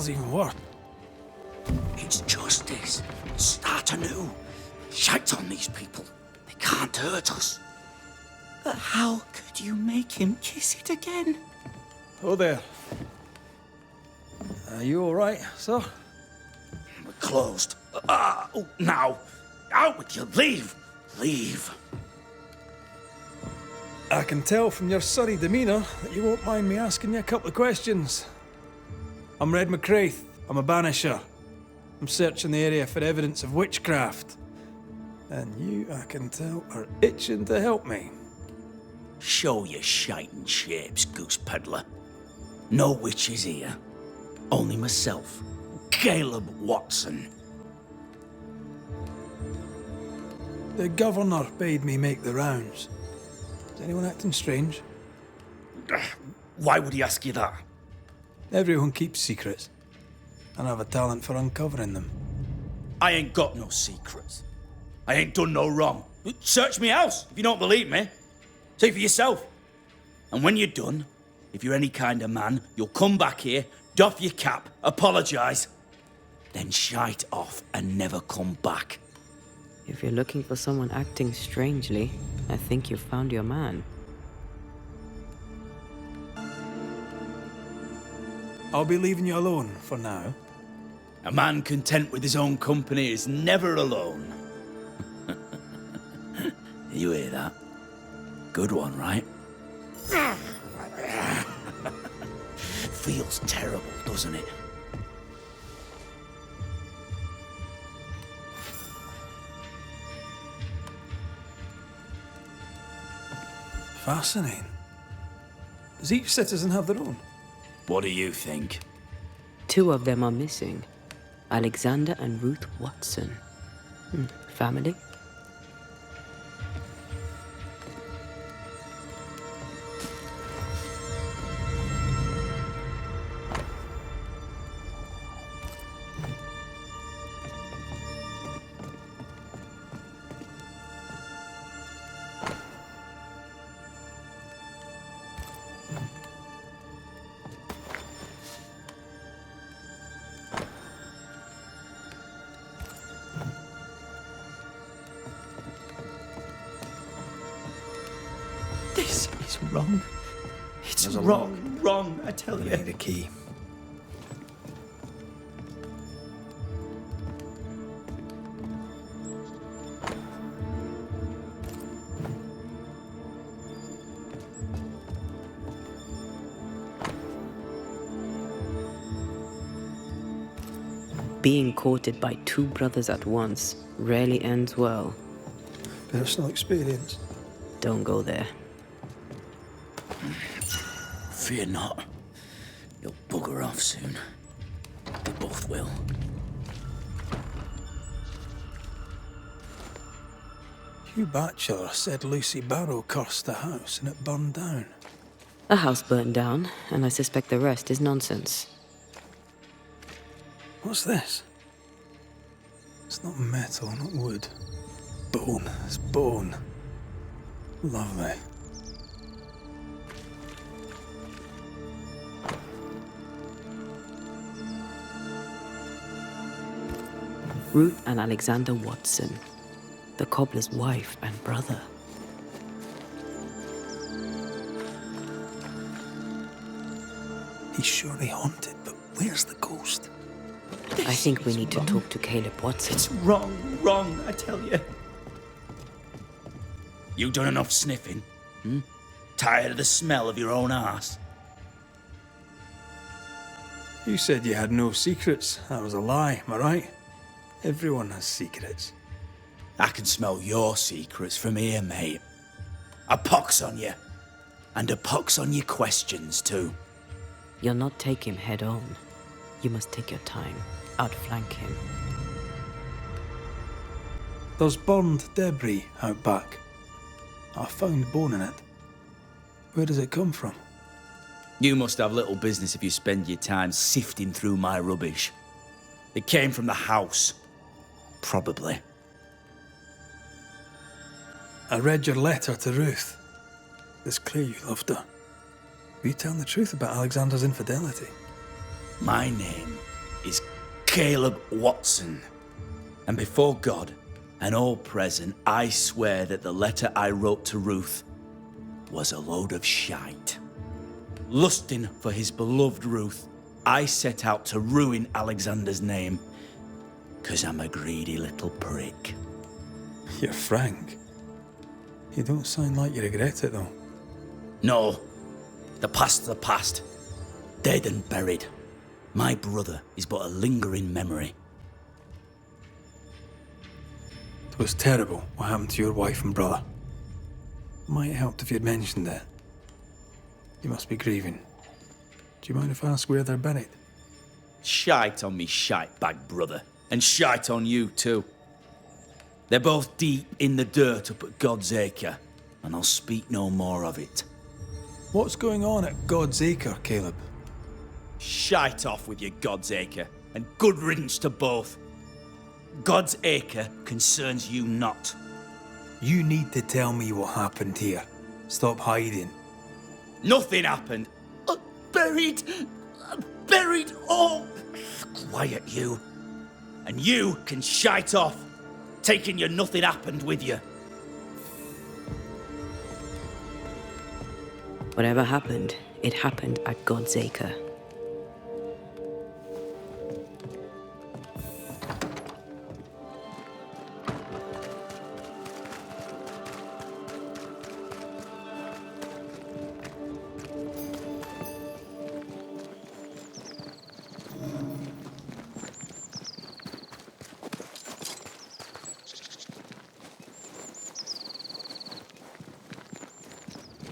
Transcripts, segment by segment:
hell's even worse? It's justice. Start anew. Shite on these people. They can't hurt us. But how could you make him kiss it again? Oh there. Are you alright, sir? We're closed. Oh, now. Out with you. Leave. Leave. I can tell from your surly demeanour that you won't mind me asking you a couple of questions. I'm Red McRaith. I'm a Banisher. I'm searching the area for evidence of witchcraft. And you, I can tell, are itching to help me. Show your shiting shapes, goose peddler. No witches here. Only myself, Caleb Watson. The governor bade me make the rounds. Is anyone acting strange? Why would he ask you that? Everyone keeps secrets, and I have a talent for uncovering them. I ain't got no secrets. I ain't done no wrong. Search me house if you don't believe me. See for yourself. And when you're done, if you're any kind of man, you'll come back here, doff your cap, apologise, then shite off and never come back. If you're looking for someone acting strangely, I think you've found your man. I'll be leaving you alone for now. A man content with his own company is never alone. You hear that? Good one, right? Feels terrible, doesn't it? Fascinating. Does each citizen have their own? What do you think? 2 of them are missing. Alexander and Ruth Watson. Family? This is wrong. It's wrong, I tell you. I need a key. Being courted by 2 brothers at once rarely ends well. Personal experience. Don't go there. Fear not. You'll bugger off soon. They both will. Hugh Batchelor said Lucy Barrow cursed the house and it burned down. The house burned down, and I suspect the rest is nonsense. What's this? It's not metal, not wood. Bone. It's bone. Lovely. Ruth and Alexander Watson, the cobbler's wife and brother. He's surely haunted, but where's the ghost? I think we need to talk to Caleb Watson. It's wrong, I tell you. You done enough sniffing? Tired of the smell of your own arse? You said you had no secrets. That was a lie, am I right? Everyone has secrets. I can smell your secrets from here, mate. A pox on you. And a pox on your questions, too. You'll not take him head on. You must take your time. Outflank him. There's burned debris out back. I found bone in it. Where does it come from? You must have little business if you spend your time sifting through my rubbish. It came from the house. Probably. I read your letter to Ruth. It's clear you loved her. Were you telling the truth about Alexander's infidelity? My name is Caleb Watson. And before God and all present, I swear that the letter I wrote to Ruth was a load of shite. Lusting for his beloved Ruth, I set out to ruin Alexander's name, 'cause I'm a greedy little prick. You're frank. You don't sound like you regret it, though. No, the past's the past. Dead and buried. My brother is but a lingering memory. It was terrible what happened to your wife and brother. Might have helped if you'd mentioned it. You must be grieving. Do you mind if I ask where they're buried? Shite on me shite bag brother, and shite on you too. They're both deep in the dirt up at God's Acre, and I'll speak no more of it. What's going on at God's Acre, Caleb? Shite off with your God's Acre, and good riddance to both. God's Acre concerns you not. You need to tell me what happened here. Stop hiding. Nothing happened. Buried. Oh, quiet you. And you can shite off, taking your nothing happened with you. Whatever happened, it happened at God's Acre.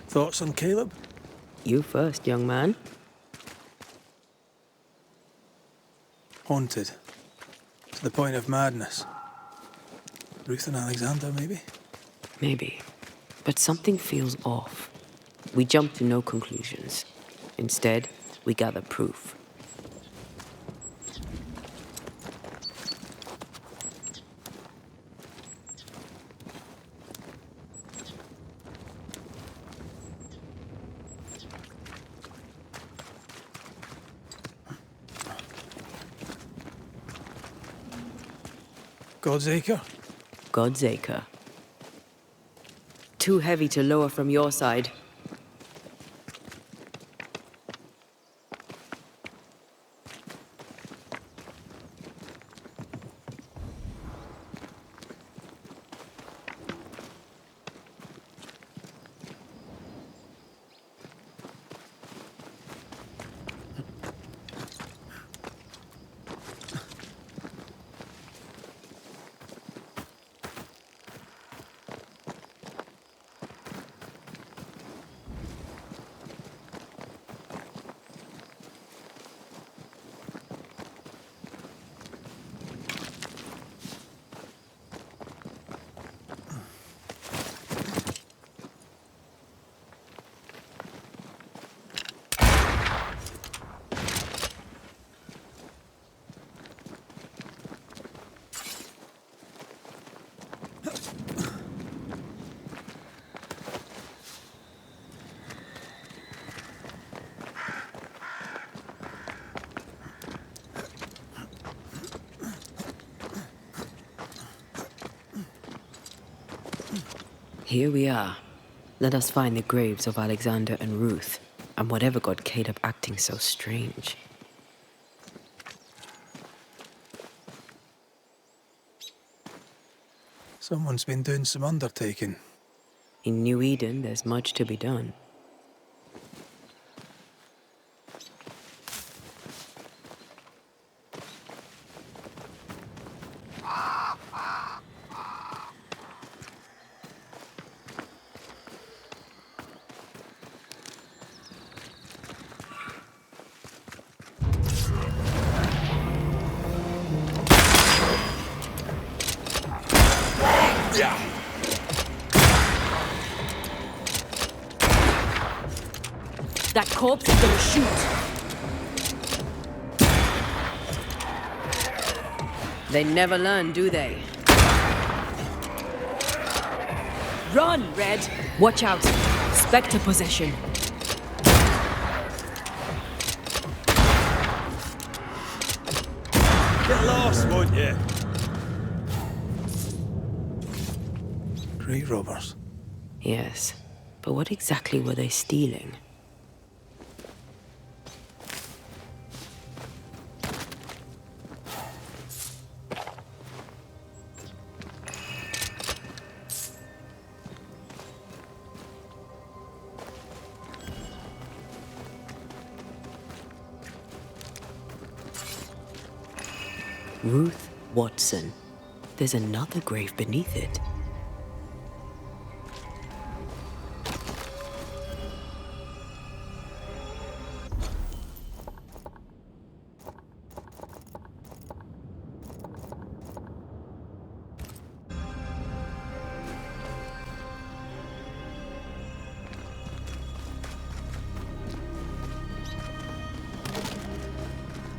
Thoughts on Caleb? You first, young man. Haunted. To the point of madness. Ruth and Alexander, maybe? Maybe. But something feels off. We jump to no conclusions. Instead, we gather proof. God's Acre? God's Acre. Too heavy to lower from your side. Here we are. Let us find the graves of Alexander and Ruth, and whatever got Caleb acting so strange. Someone's been doing some undertaking. In New Eden, there's much to be done. That corpse is gonna shoot. They never learn, do they? Run, Red! Watch out. Spectre possession. Get lost, won't you? Grave robbers. Yes, but what exactly were they stealing? Ruth Watson. There's another grave beneath it.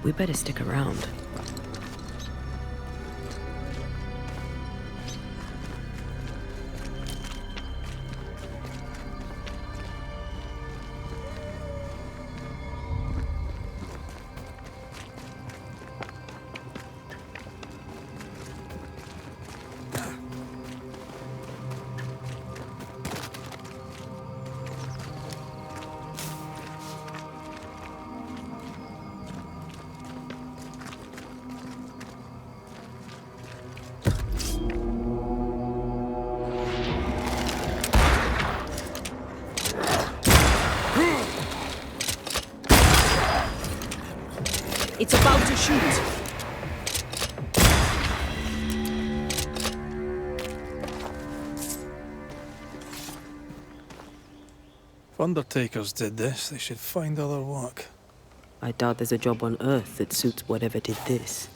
We better stick around. It's about to shoot. If undertakers did this, they should find other work. I doubt there's a job on Earth that suits whatever did this.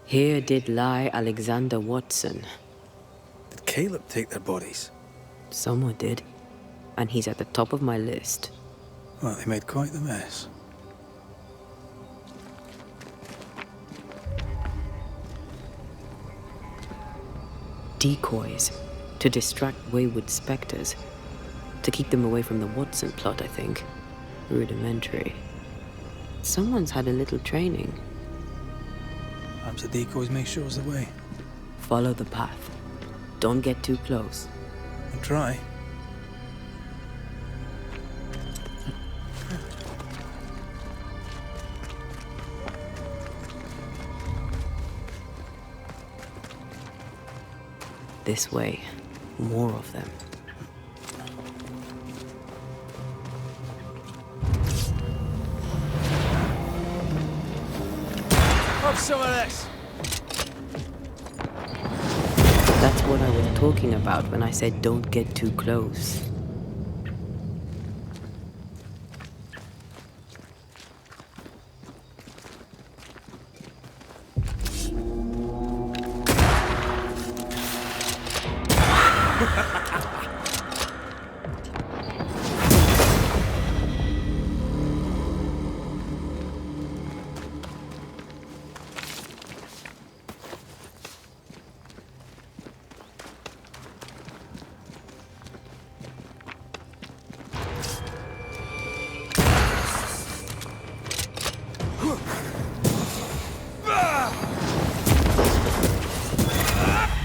Here did lie Alexander Watson. Did Caleb take their bodies? Someone did. And he's at the top of my list. Well, they made quite the mess. Decoys. To distract wayward specters. To keep them away from the Watson plot, I think. Rudimentary. Someone's had a little training. Perhaps the decoys may show us the way. Follow the path. Don't get too close. I'll try. This way. More of them. Have some of this! That's what I was talking about when I said don't get too close.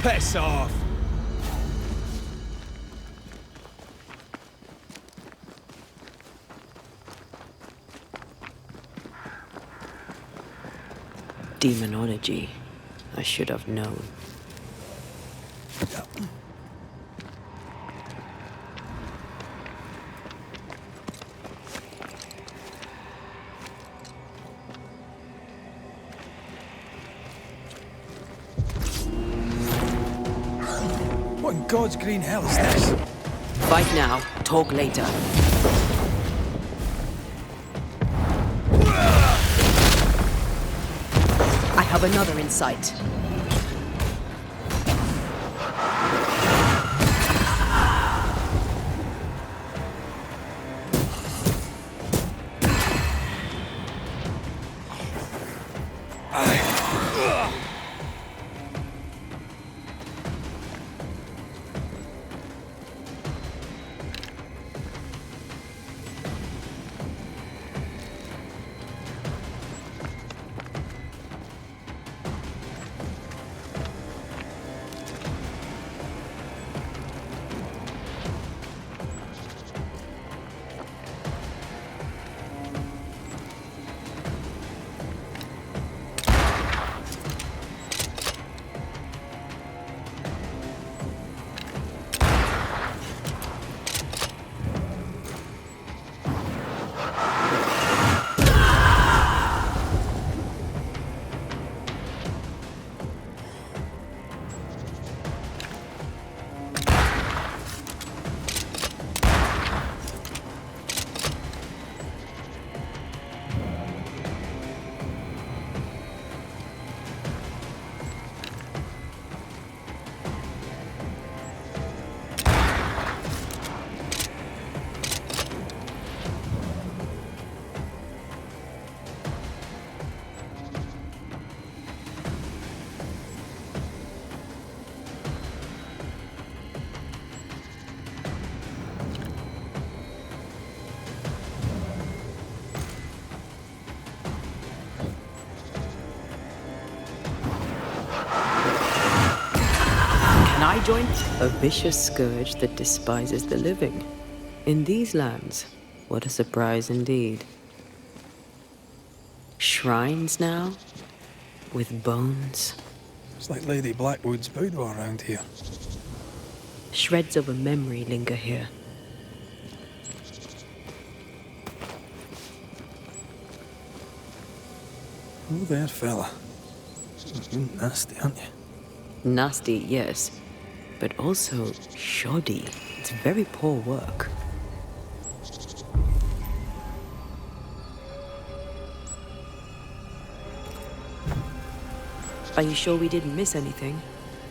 Piss off! Demonology. I should have known. What in God's green hell is this? Fight now, talk later. I have another in sight. join a vicious scourge that despises the living. In these lands, what a surprise indeed. Shrines now, with bones. It's like Lady Blackwood's boudoir around here. Shreds of a memory linger here. Oh there, fella. You're nasty, aren't you? Nasty, yes, but also shoddy. It's very poor work. Are you sure we didn't miss anything?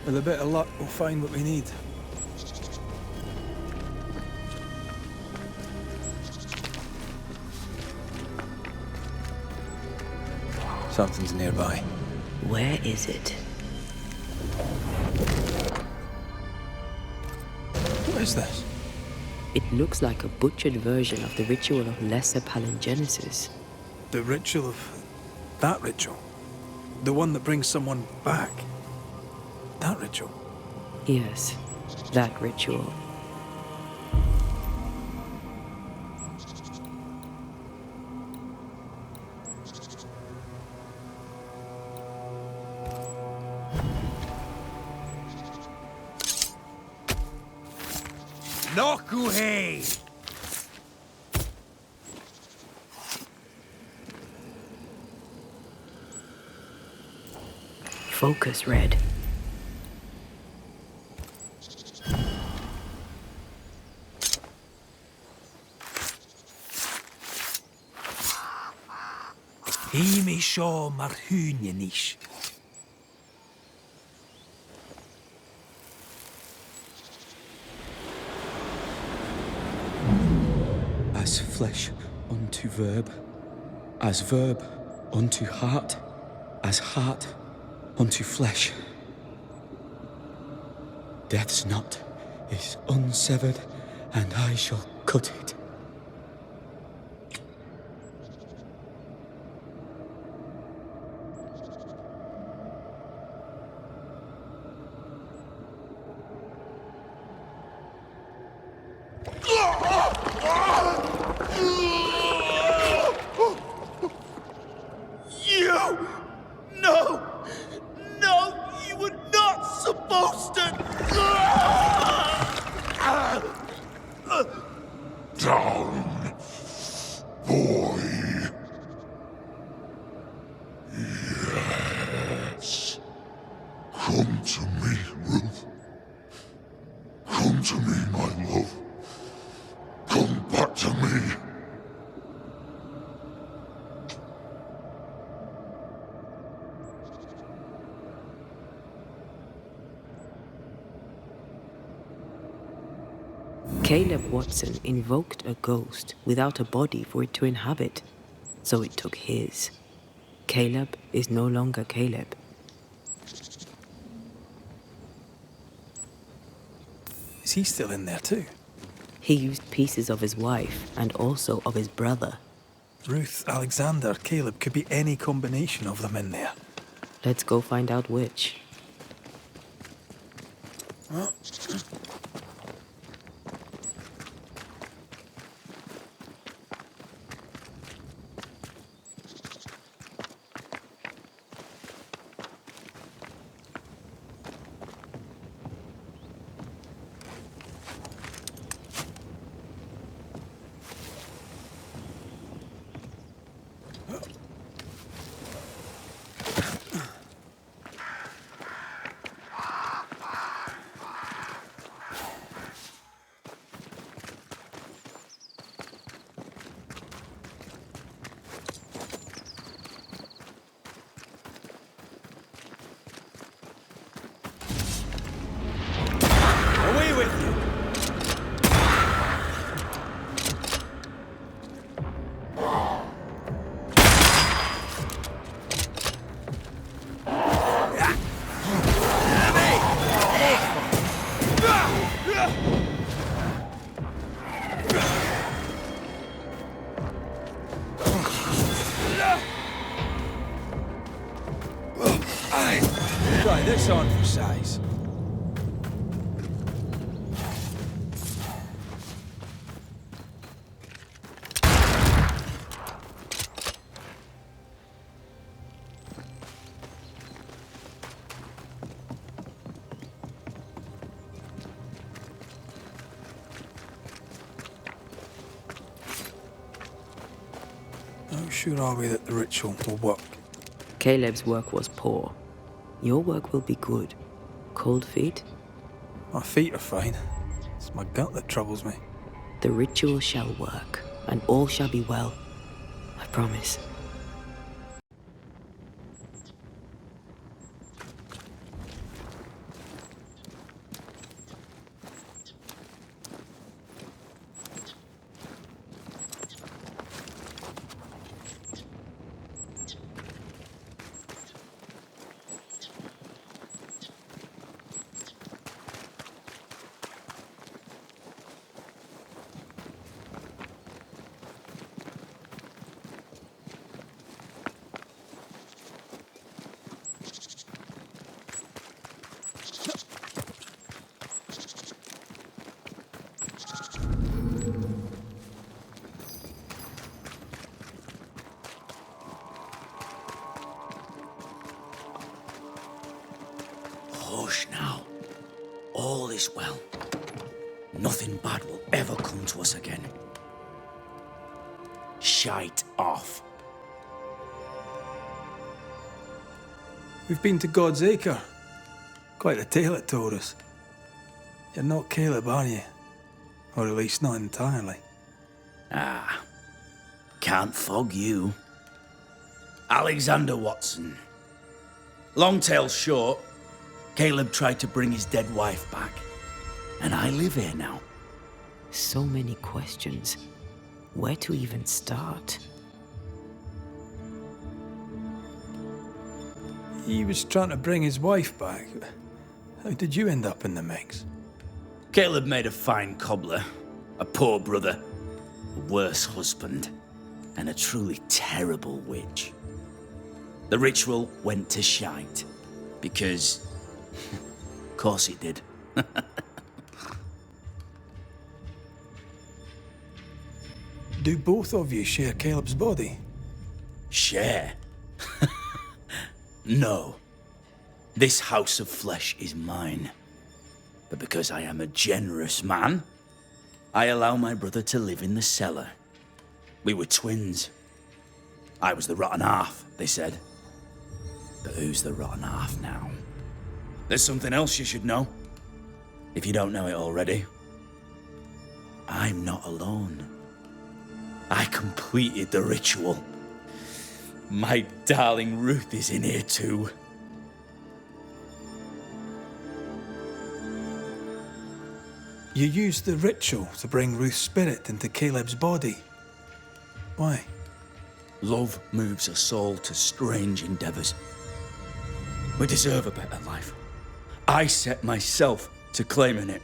With a bit of luck, we'll find what we need. Something's nearby. Where is it? What is this? It looks like a butchered version of the ritual of Lesser Palingenesis. The ritual of... that ritual? The one that brings someone back? That ritual? Yes, that ritual. Nokuhei! Focus, Red. Himi sho marhunyanish. As flesh unto verb, as verb unto heart, as heart unto flesh. Death's knot is unsevered, and I shall cut it. Come to me, Ruth. Come to me, my love. Come back to me. Caleb Watson invoked a ghost without a body for it to inhabit, so it took his. Caleb is no longer Caleb. Is he still in there too? He used pieces of his wife and also of his brother. Ruth, Alexander, Caleb, could be any combination of them in there. Let's go find out which. Away with you! Try this on for size. sure are we that the ritual will work? Caleb's work was poor. Your work will be good. Cold feet? My feet are fine. It's my gut that troubles me. The ritual shall work, and all shall be well. I promise. Hush now. All is well. Nothing bad will ever come to us again. Shite off. We've been to God's Acre. Quite a tale it told us. You're not Caleb, are you? Or at least not entirely. Ah, can't fog you. Alexander Watson. Long tale short, Caleb tried to bring his dead wife back. And I live here now. So many questions. Where to even start? He was trying to bring his wife back. How did you end up in the mix? Caleb made a fine cobbler, a poor brother, a worse husband, and a truly terrible witch. The ritual went to shite, because... of course it did. Do both of you share Caleb's body? Share? No. This house of flesh is mine. But because I am a generous man, I allow my brother to live in the cellar. We were twins. I was the rotten half, they said. But who's the rotten half now? There's something else you should know. If you don't know it already. I'm not alone. I completed the ritual. My darling Ruth is in here too. You used the ritual to bring Ruth's spirit into Caleb's body. Why? Love moves a soul to strange endeavors. We deserve a better life. I set myself to claiming it.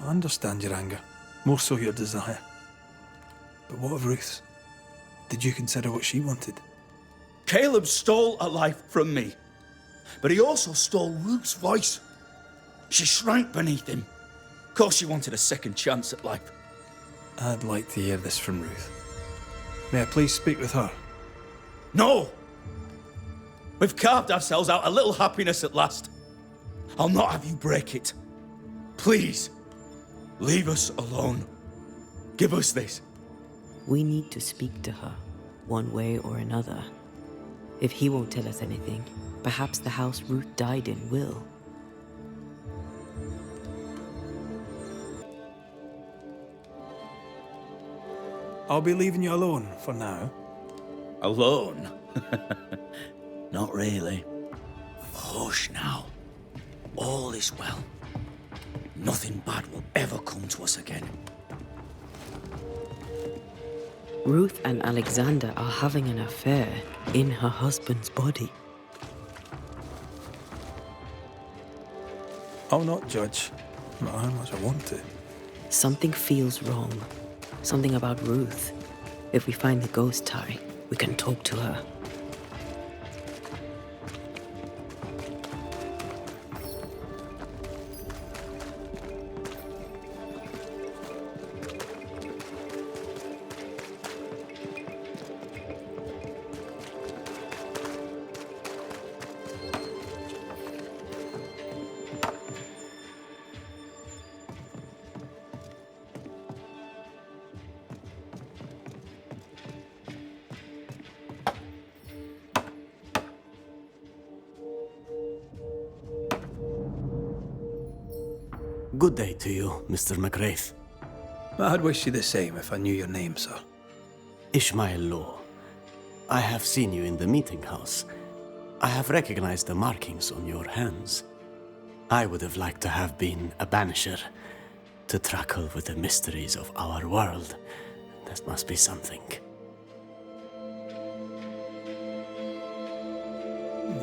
I understand your anger, more so your desire. But what of Ruth's? Did you consider what she wanted? Caleb stole a life from me, but he also stole Ruth's voice. She shrank beneath him. Of course she wanted a second chance at life. I'd like to hear this from Ruth. May I please speak with her? No! We've carved ourselves out a little happiness at last. I'll not have you break it. Please, leave us alone. Give us this. We need to speak to her, one way or another. If he won't tell us anything, perhaps the house Ruth died in will. I'll be leaving you alone for now. Alone? Not really. Hush now. All is well. Nothing bad will ever come to us again. Ruth and Alexander are having an affair in her husband's body. I'll not judge, no matter how much I want to. Something feels wrong. Something about Ruth. If we find the ghost tie, we can talk to her. Good day to you, Mr. McRaith. I'd wish you the same if I knew your name, sir. Ishmael Law. I have seen you in the meeting house. I have recognized the markings on your hands. I would have liked to have been a banisher, to tackle with the mysteries of our world. That must be something.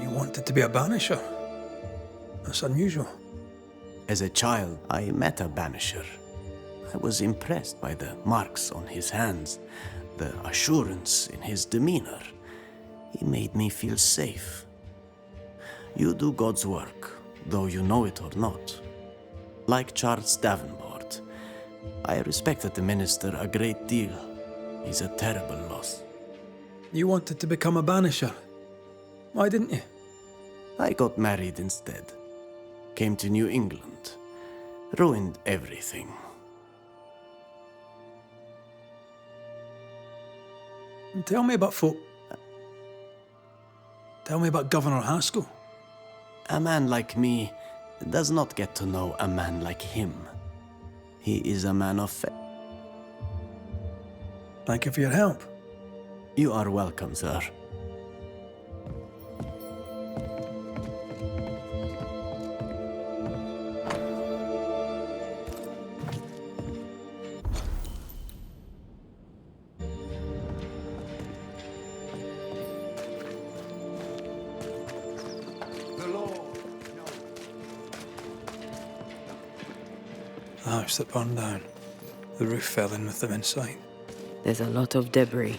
You wanted to be a banisher? That's unusual. As a child, I met a banisher. I was impressed by the marks on his hands, the assurance in his demeanor. He made me feel safe. You do God's work, though you know it or not. Like Charles Davenport, I respected the minister a great deal. He's a terrible loss. You wanted to become a banisher. Why didn't you? I got married instead. Came to New England. Ruined everything. Tell me about Tell me about Governor Haskell. A man like me does not get to know a man like him. He is a man of faith. Thank you for your help. You are welcome, sir. The house that burned down. The roof fell in with them inside. There's a lot of debris.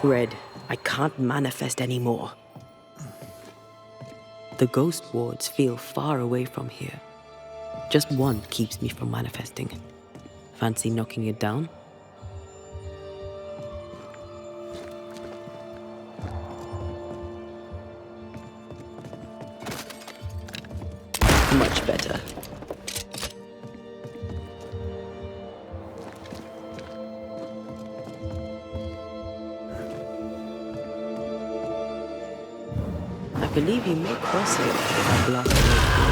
Red, I can't manifest anymore. The ghost wards feel far away from here. Just one keeps me from manifesting. Fancy knocking it down? Much better. I believe you may cross it if I blast it.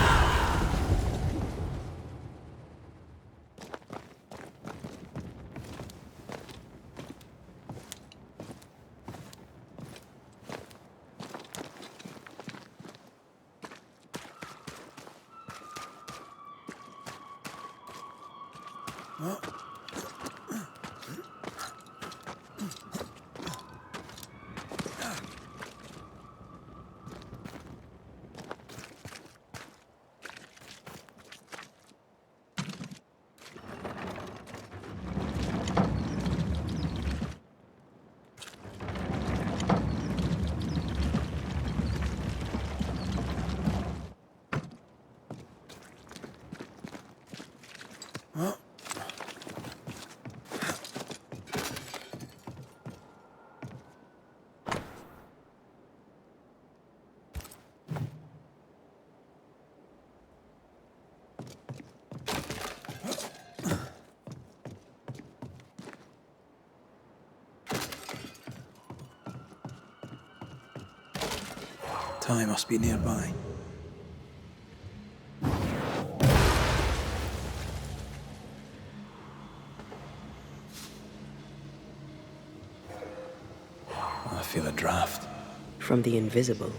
Ty must be nearby. I feel a draft. From the invisible.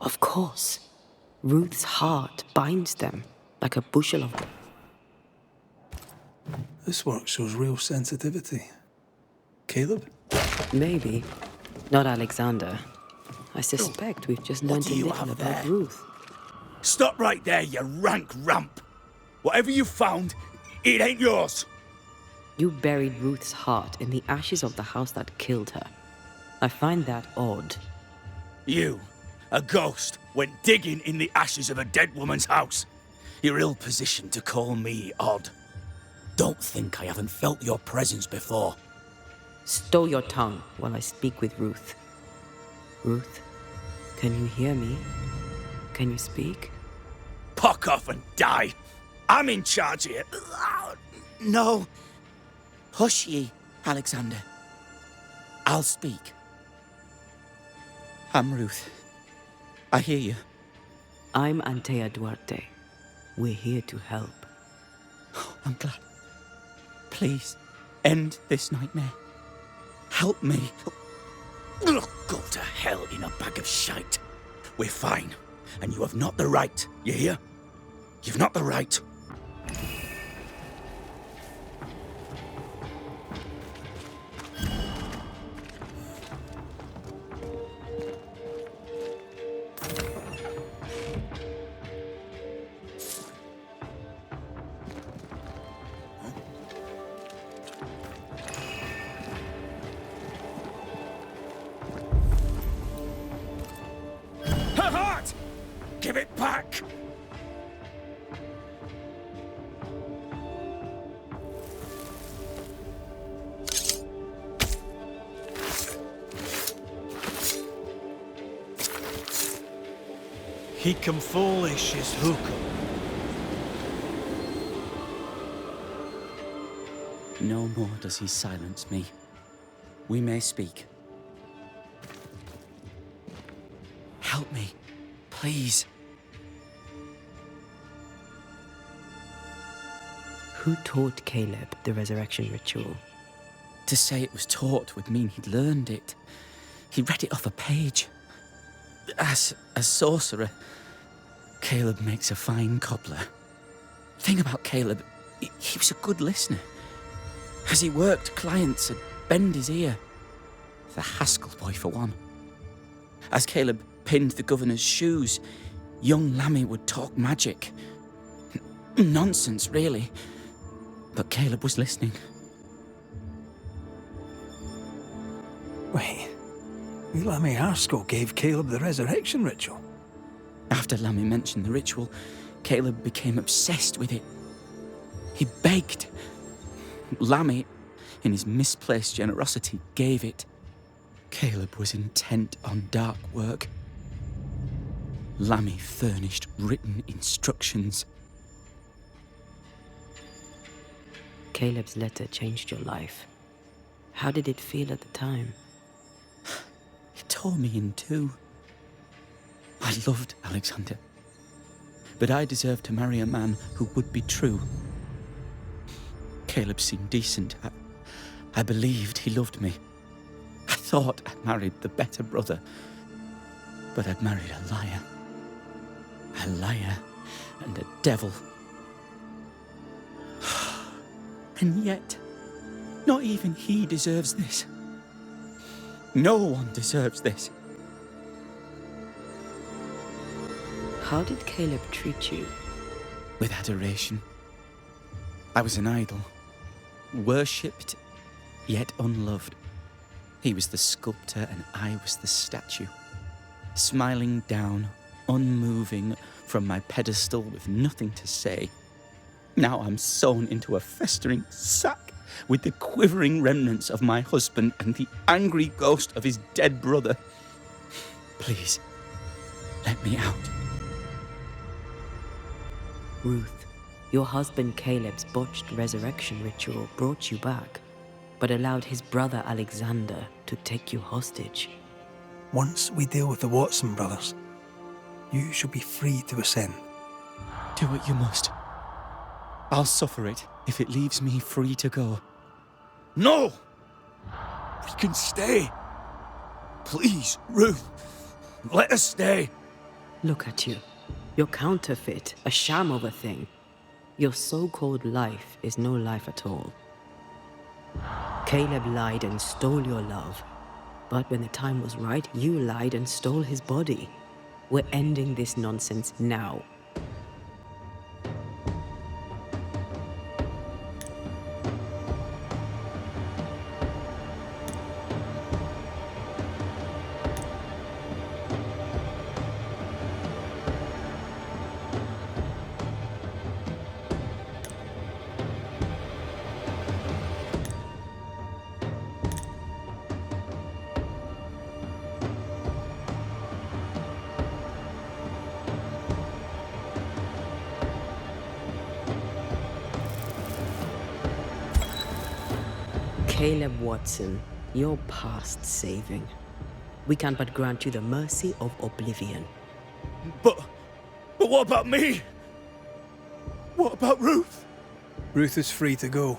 Of course. Ruth's heart binds them like a bushel of... This work shows real sensitivity. Caleb? Maybe. Not Alexander. I suspect we've just learned do a you little have about there? Ruth. Stop right there, you rank ramp. Whatever you found, it ain't yours. You buried Ruth's heart in the ashes of the house that killed her. I find that odd. You, a ghost, went digging in the ashes of a dead woman's house. You're ill-positioned to call me odd. Don't think I haven't felt your presence before. Stow your tongue while I speak with Ruth. Ruth, can you hear me? Can you speak? Pock off and die. I'm in charge here. No. Hush ye, Alexander. I'll speak. I'm Ruth. I hear you. I'm Antea Duarte. We're here to help. I'm glad. Please, end this nightmare. Help me. Go to hell in a bag of shite. We're fine, and you have not the right, you hear? You've not the right. Her heart! Give it back! He come foolish is hookum. No more does he silence me. We may speak. Help me, please. Who taught Caleb the resurrection ritual? To say it was taught would mean he'd learned it. He read it off a page. As a sorcerer, Caleb makes a fine cobbler. Thing about Caleb, he was a good listener. As he worked, clients would bend his ear. The Haskell boy, for one. As Caleb pinned the governor's shoes, young Lammy would talk magic. Nonsense, really. But Caleb was listening. Wait. Lammy Haskell gave Caleb the resurrection ritual. After Lammy mentioned the ritual, Caleb became obsessed with it. He begged. Lammy, in his misplaced generosity, gave it. Caleb was intent on dark work. Lammy furnished written instructions. Caleb's letter changed your life. How did it feel at the time? It tore me in two. I loved Alexander, but I deserved to marry a man who would be true. Caleb seemed decent. I believed he loved me. I thought I'd married the better brother, but I'd married a liar. A liar and a devil. And yet, not even he deserves this. No one deserves this. How did Caleb treat you? With adoration. I was an idol, worshipped, yet unloved. He was the sculptor and I was the statue, smiling down, unmoving from my pedestal with nothing to say. Now I'm sewn into a festering sack with the quivering remnants of my husband and the angry ghost of his dead brother. Please, let me out. Ruth, your husband Caleb's botched resurrection ritual brought you back, but allowed his brother Alexander to take you hostage. Once we deal with the Watson brothers, you shall be free to ascend. Do what you must. I'll suffer it if it leaves me free to go. No! We can stay. Please, Ruth, let us stay. Look at you. You're counterfeit, a sham of a thing. Your so-called life is no life at all. Caleb lied and stole your love. But when the time was right, you lied and stole his body. We're ending this nonsense now. Caleb Watson, you're past saving. We can but grant you the mercy of oblivion. But what about me? What about Ruth? Ruth is free to go.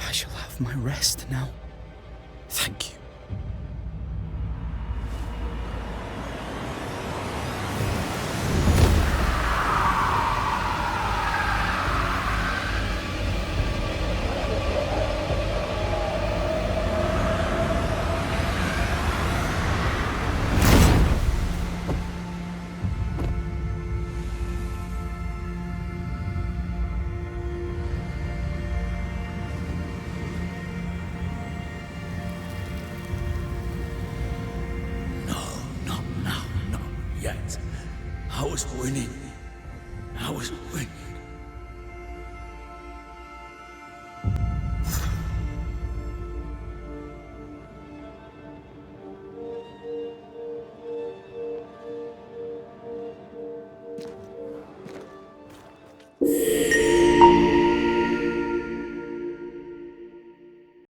I shall have my rest now. Thank you. Yet. I was winning.